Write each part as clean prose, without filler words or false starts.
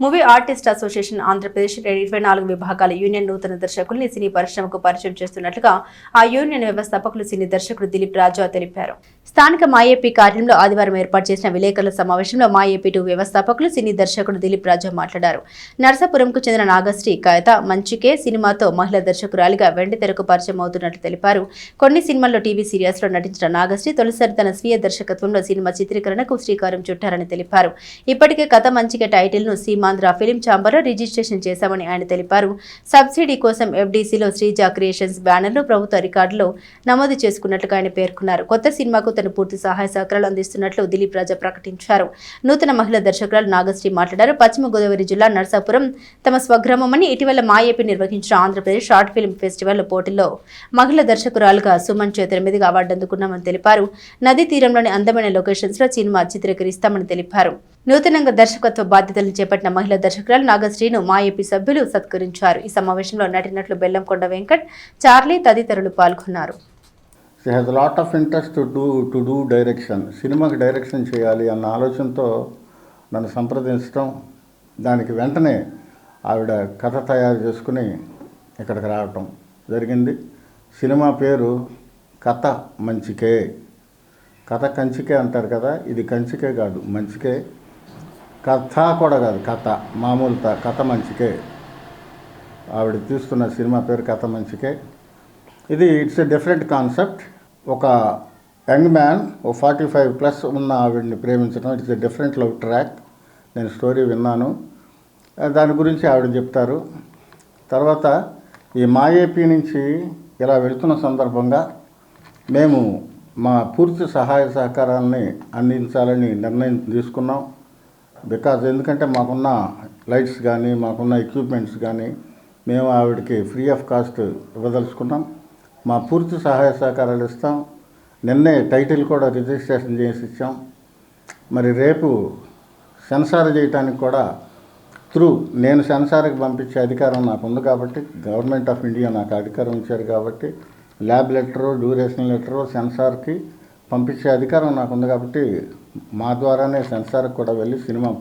Movie artist association Andhra Pradesh 24 విభాగాల union నూతన దర్శకుల్ని సినీ పరిశ్రమకు పరిచయం చేస్తున్నట్లుగా ఆ యూనియన్ వ్యవస్థాపకులు సినీ దర్శకుడు దిలీప్ రాజా తెలిపారు. స్థానిక మాఏపీ కార్యాలయంలో ఆదివారం ఏర్పాటు చేసిన విలేకరుల సమావేశంలో మాఏపీ 2 వ్యవస్థాపకులు సినీ దర్శకుడు దిలీప్ రాజా మాట్లాడారు. నర్సాపురంకు చెందిన నాగశ్రీ కథ మంచికే సినిమాతో మహిళా దర్శకురాలిగా వెండితెరకు పరిచయం అవుతున్నట్లు తెలిపారు. కొన్ని సినిమాల్లో టీవీ సీరియల్స్ లో నటించిన నాగశ్రీ తొలిసారి తన స్వీయ దర్శకత్వంలో సినిమా చిత్రీకరణకు శ్రీకారం చుట్టారని తెలిపారు. ఇప్పటికే కథ మంచికే టైటిల్ ను సీమాంధ్ర ఫిలిం ఛాంబర్ లో రిజిస్ట్రేషన్ చేశామని ఆయన తెలిపారు. సబ్సిడీ కోసం ఎఫ్డీసీలో శ్రీజా క్రియేషన్స్ బ్యానర్ ను ప్రభుత్వ రికార్డులో నమోదు చేసుకున్నట్లుగా ఆయన పేర్కొన్నారు. కొత్త సినిమాకు తన పూర్తి సహాయ సహకారాలు అందిస్తున్నట్లు దిలీప్ రాజా ప్రకటించారు. నూతన మహిళా దర్శకురాలు నాగశ్రీ మాట్లాడారు. పశ్చిమ గోదావరి జిల్లా నర్సాపురం తమ స్వగ్రామమని ఇటీవల మాఏపీ నిర్వహించిన ఆంధ్రప్రదేశ్ షార్ట్ ఫిల్మ్ ఫెస్టివల్ పోటీల్లో మహిళా దర్శకురాలుగా సుమన్ చేతుల మీదుగా అవార్డు అందుకున్నామని తెలిపారు. నదీ తీరంలోని అందమైన లొకేషన్స్ లో సినిమా చిత్రీకరిస్తామని తెలిపారు. నూతనంగా దర్శకత్వ బాధ్యతలను చేపట్టిన మహిళా దర్శకురాలు నాగశ్రీను మాఏపీ సభ్యులు సత్కరించారు. ఈ సమావేశంలో నటినట్లు బెల్లంకొండ వెంకట్, చార్లీ తదితరులు పాల్గొన్నారు. She has a lot of interest to do direction. సినిమాకి డైరెక్షన్ చేయాలి అన్న ఆలోచనతో నన్ను సంప్రదించడం, దానికి వెంటనే ఆవిడ కథ తయారు చేసుకుని ఇక్కడికి రావటం జరిగింది. సినిమా పేరు కథ మంచికే. కథ కంచికే అంటారు కదా, ఇది కంచికే కాదు, మంచికే. కథ కూడా కాదు, కథ మామూలు కథ మంచికే. ఆవిడ తీస్తున్న సినిమా పేరు కథ మంచికే. ఇది ఇట్స్ ఎ డిఫరెంట్ కాన్సెప్ట్. ఒక యంగ్ మ్యాన్ ఓ 45+ ఉన్న ఆవిడని ప్రేమించడం, it's a different love track. నేను స్టోరీ విన్నాను, దాని గురించి ఆవిడ చెప్తారు. తర్వాత ఈ మాఏపీ నుంచి ఇలా వెళుతున్న సందర్భంగా మేము మా పూర్తి సహాయ సహకారాలని అందించాలని నిర్ణయం తీసుకున్నాం. ఎందుకంటే మాకున్న లైట్స్ కానీ మాకున్న ఎక్విప్మెంట్స్ కానీ మేము ఆవిడకి ఫ్రీ ఆఫ్ కాస్ట్ ఇవ్వదలుచుకున్నాం. మా పూర్తి సహాయ సహకారాలు ఇస్తాం. నిన్నే టైటిల్ కూడా రిజిస్ట్రేషన్ చేసి ఇచ్చాం. మరి రేపు సెన్సార్ చేయడానికి కూడా నేను సెన్సార్కి పంపించే అధికారం నాకు ఉంది కాబట్టి, గవర్నమెంట్ ఆఫ్ ఇండియా నాకు అధికారం ఇచ్చారు కాబట్టి, ల్యాబ్ లెటరు, డ్యూరేషన్ లెటరు సెన్సార్కి పంపించే అధికారం నాకు ఉంది కాబట్టి మా ద్వారానే సెన్సార్కి కూడా వెళ్ళి సినిమా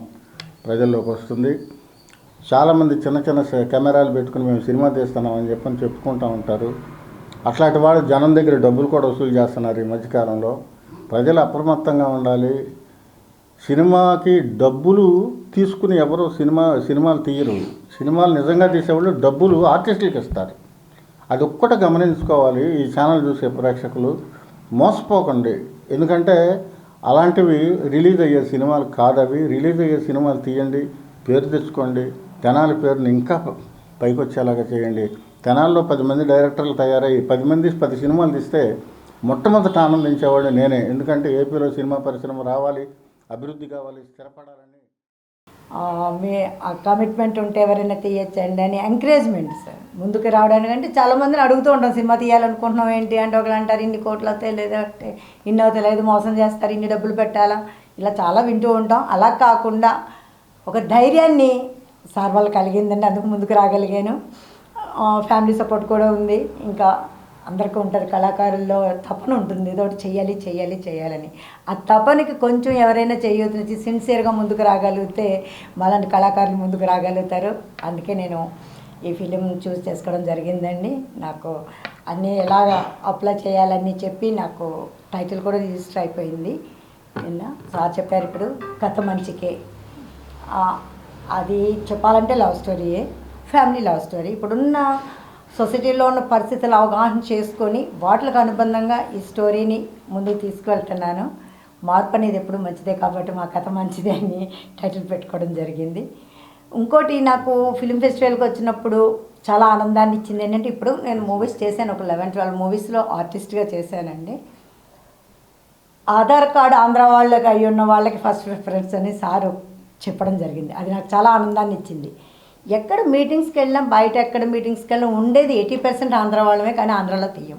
ప్రజల్లోకి వస్తుంది. చాలామంది చిన్న చిన్న కెమెరాలు పెట్టుకుని మేము సినిమా తీస్తున్నామని చెప్పుకుంటూ ఉంటారు. అట్లాంటి వాళ్ళు జనం దగ్గర డబ్బులు కూడా వసూలు చేస్తున్నారు ఈ మధ్యకాలంలో. ప్రజలు అప్రమత్తంగా ఉండాలి. సినిమాకి డబ్బులు తీసుకుని ఎవరు సినిమాలు తీయరు. సినిమాలు నిజంగా తీసేవాళ్ళు డబ్బులు ఆర్టిస్టులకు ఇస్తారు. అది ఒక్కటి గమనించుకోవాలి. ఈ ఛానల్ చూసే ప్రేక్షకులు మోసపోకండి. ఎందుకంటే అలాంటివి రిలీజ్ అయ్యే సినిమాలు కాదవి. రిలీజ్ అయ్యే సినిమాలు తీయండి, పేరు తెచ్చుకోండి, తెనాలి పేరుని ఇంకా పైకి వచ్చేలాగా చేయండి. తెనాల్లో 10 మంది డైరెక్టర్లు తయారయ్యి 10 మంది 10 సినిమాలు తీస్తే మొట్టమొదట ఆనందించేవాళ్ళు నేనే. ఎందుకంటే ఏపీలో సినిమా పరిశ్రమ రావాలి, అభివృద్ధి కావాలి, స్థిరపడాలని. మీ కమిట్మెంట్ ఉంటే ఎవరైనా తీయచ్చండి అని ఎంకరేజ్మెంట్ సార్ ముందుకు రావడానికి. అంటే చాలామందిని అడుగుతూ ఉంటాం, సినిమా తీయాలనుకుంటున్నాం ఏంటి అంటే, ఒకళ్ళు అంటారు ఇన్ని కోట్లు అవుతాయి, లేదంటే ఇన్ని అవుతాయి, లేదు మోసం చేస్తారు, ఇన్ని డబ్బులు పెట్టాలా, ఇలా చాలా వింటూ ఉంటాం. అలా కాకుండా ఒక ధైర్యాన్ని సార్ వాళ్ళు కలిగిందండి, అందుకు ముందుకు రాగలిగాను. ఫ్యామిలీ సపోర్ట్ కూడా ఉంది. ఇంకా అందరికీ ఉంటుంది, కళాకారుల్లో తపన ఉంటుంది, ఏదో ఒకటి చేయాలని. ఆ తపనకి కొంచెం ఎవరైనా చేయొచ్చు, సిన్సియర్గా ముందుకు రాగలిగితే మళ్ళీ కళాకారులు ముందుకు రాగలుగుతారు. అందుకే నేను ఈ ఫిలిం చూస్ చేసుకోవడం జరిగిందండి. నాకు అన్నీ ఎలాగ అప్లై చేయాలని చెప్పి నాకు టైటిల్ కూడా రిజిస్టర్ అయిపోయింది. నిన్న సార్ చెప్పారు ఇప్పుడు కథ మంచికే. అది చెప్పాలంటే లవ్ స్టోరీయే, ఫ్యామిలీ లవ్ స్టోరీ. ఇప్పుడున్న సొసైటీలో ఉన్న పరిస్థితులు అవగాహన చేసుకొని వాటికి అనుబంధంగా ఈ స్టోరీని ముందుకు తీసుకువెళ్తున్నాను. మార్పు అనేది ఎప్పుడు మంచిదే కాబట్టి మా కథ మంచిదే అని టైటిల్ పెట్టుకోవడం జరిగింది. ఇంకోటి నాకు ఫిలిం ఫెస్టివల్కి వచ్చినప్పుడు చాలా ఆనందాన్ని ఇచ్చింది ఏంటంటే, ఇప్పుడు నేను మూవీస్ చేశాను, ఒక 11-12 మూవీస్లో ఆర్టిస్ట్గా చేశానండి. ఆధార్ కార్డు ఆంధ్ర వాళ్ళకి అయ్యి ఉన్న వాళ్ళకి ఫస్ట్ ప్రిఫరెన్స్ అని సారు చెప్పడం జరిగింది. అది నాకు చాలా ఆనందాన్ని ఇచ్చింది. ఎక్కడ మీటింగ్స్కి వెళ్ళాం, బయట ఎక్కడ మీటింగ్స్కి వెళ్ళాం, ఉండేది 80% ఆంధ్ర వాళ్ళమే, కానీ ఆంధ్రాలో తీయం.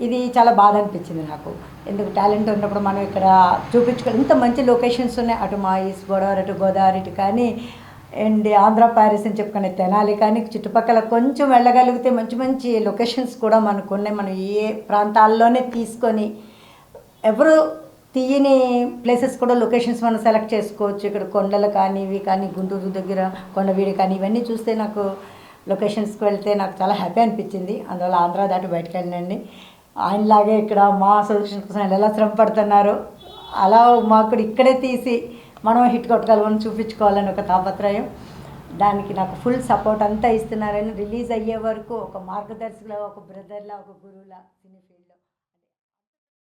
ఇది చాలా బాధ అనిపించింది నాకు. ఎందుకు టాలెంట్ ఉన్నప్పుడు మనం ఇక్కడ చూపించుకోవాలి. ఇంత మంచి లొకేషన్స్ ఉన్నాయి, అటు మా ఈస్ట్ గోదావరి, అటు గోదావరి, ఇటు కానీ అండ్ ఆంధ్ర ప్యారిస్ అని చెప్పుకునే తెనాలి కానీ చుట్టుపక్కల కొంచెం వెళ్ళగలిగితే మంచి మంచి లొకేషన్స్ కూడా మనకు ఉన్నాయి. మనం ఏ ప్రాంతాల్లోనే తీసుకొని ఎవరు తీయని ప్లేసెస్ కూడా లొకేషన్స్ మనం సెలెక్ట్ చేసుకోవచ్చు. ఇక్కడ కొండలు కానీ ఇవి కానీ గుంటూరు దగ్గర కొండవీడి కానీ ఇవన్నీ చూస్తే నాకు లొకేషన్స్కి వెళ్తే నాకు చాలా హ్యాపీ అనిపించింది. అందువల్ల ఆంధ్ర దాటి బయటకు వెళ్ళండి. ఆయనలాగే ఇక్కడ మా సొల్యూషన్ కోసం ఆయన ఎలా శ్రమ పడుతున్నారో అలా మాకు కూడా ఇక్కడే తీసి మనం హిట్ కొట్టగలమని చూపించుకోవాలని ఒక తాపత్రయం. దానికి నాకు ఫుల్ సపోర్ట్ అంతా ఇస్తున్నారని రిలీజ్ అయ్యే వరకు ఒక మార్గదర్శకులా, ఒక బ్రదర్లా, ఒక గురువులా సినీ